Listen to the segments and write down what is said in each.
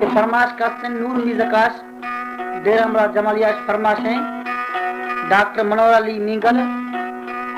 फरमाश करते हैं नूर मिज़काश डेरा मुराद जमालिया फरमाश हैं डॉक्टर मनोहर अली मींगल,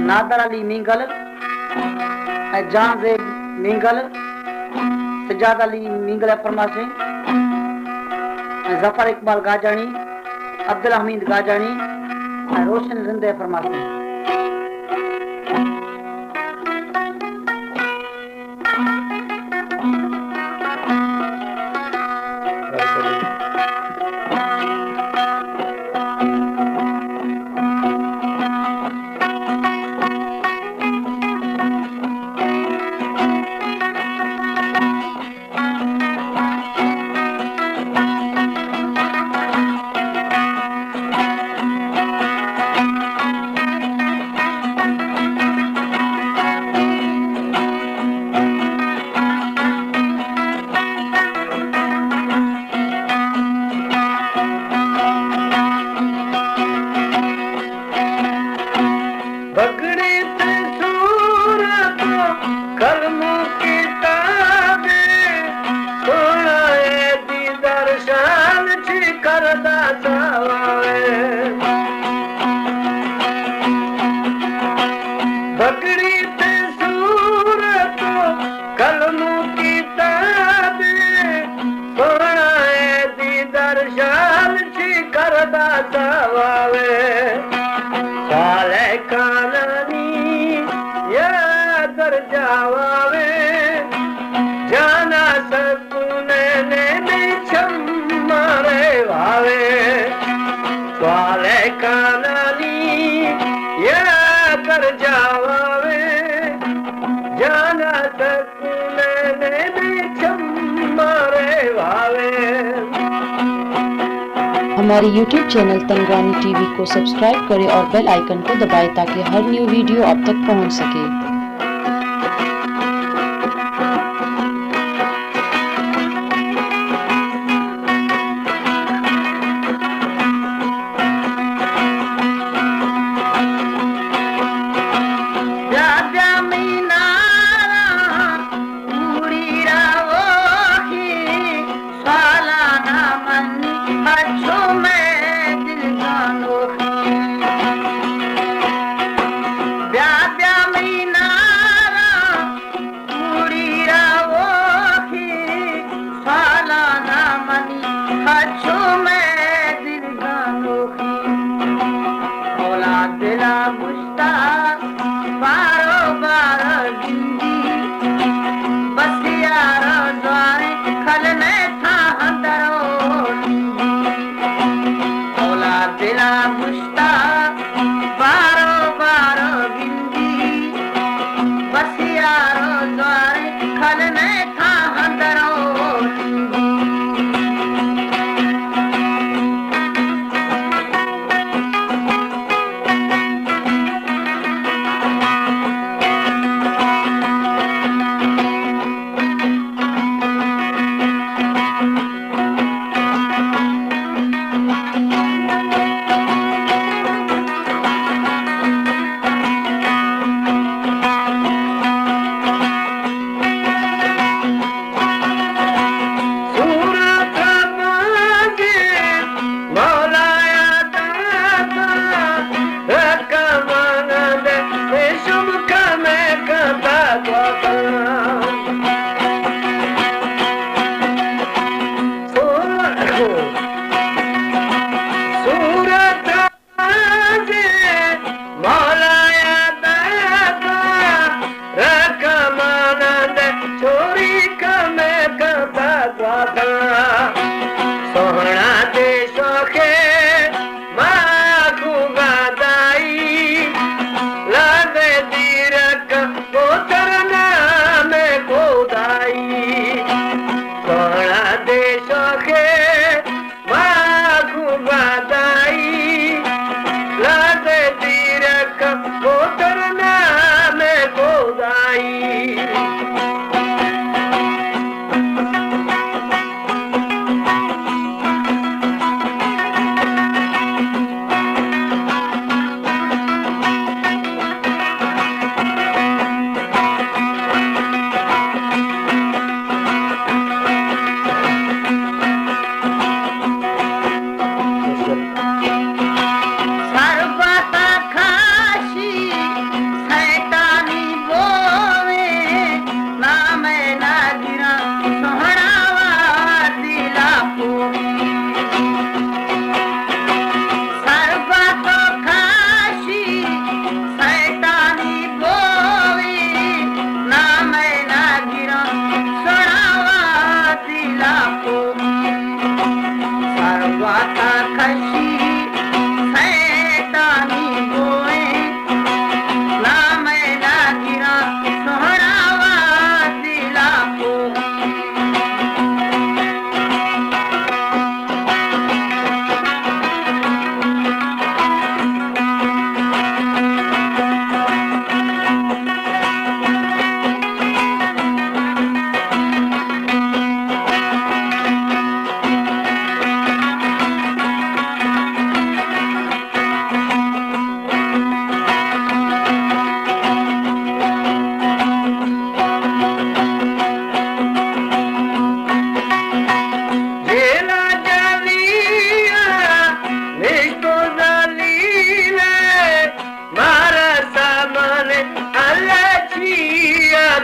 नादर अली मींगल, जान ज़ेब मींगल, सजाद अली मींगल फरमाश हैं, जफर इकबाल गाजानी, अब्दुल हमीद गाजानी, रोशन जिंदे फरमाश हैं। हमारे YouTube चैनल तंगरानी टीवी को सब्सक्राइब करें और बेल आइकन को दबाएं ताकि हर न्यू वीडियो आप तक पहुंच सके।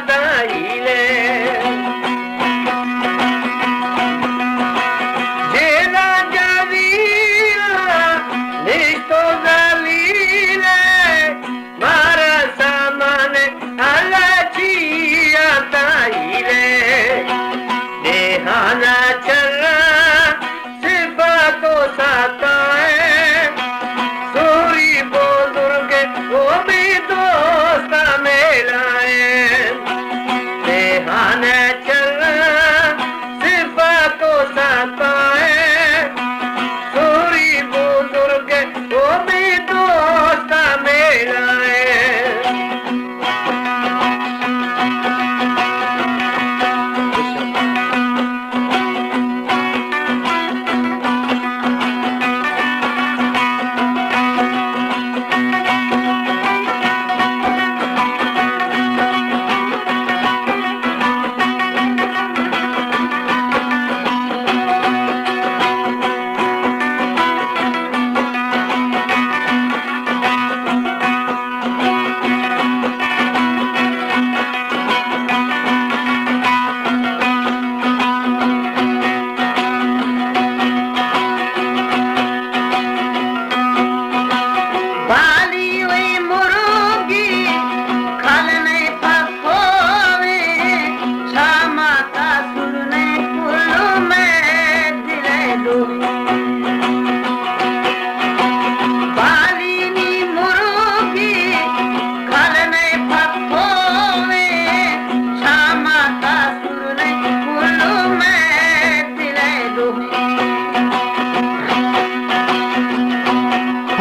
ताईले जेना जवीला निस्तो जलीले मारा सामने अलचिया ताईले देहाना चला सिफातो साता है सूरी बुजुर्ग वो भी दोस्त मेरा है देहाना चला सिफातो साता है सूरी बुजुर्ग वो भी दोस्त मेरा है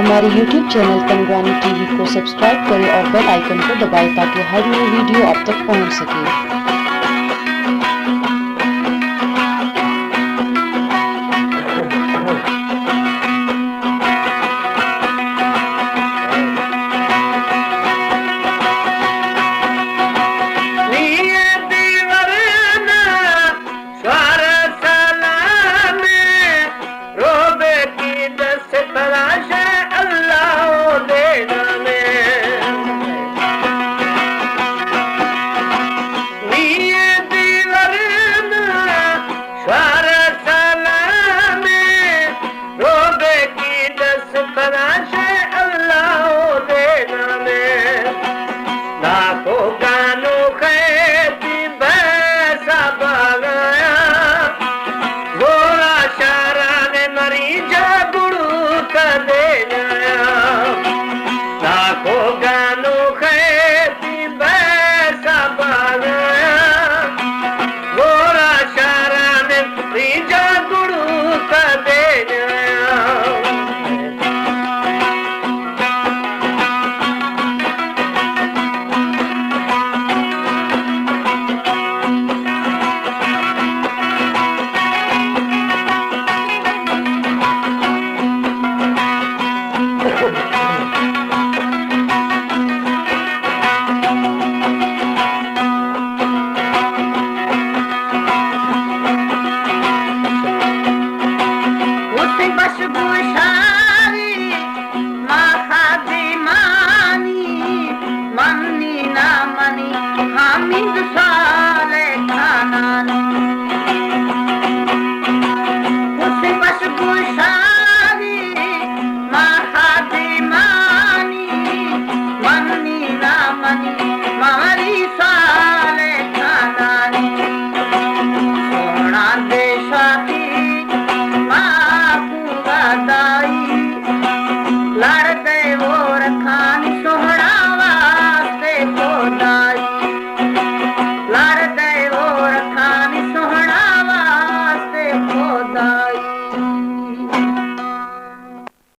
हमारे YouTube चैनल तंगवानी टीवी को सब्सक्राइब करें और बेल आइकन को दबाएं ताकि हर न्यू वीडियो आप तक पहुंच सके।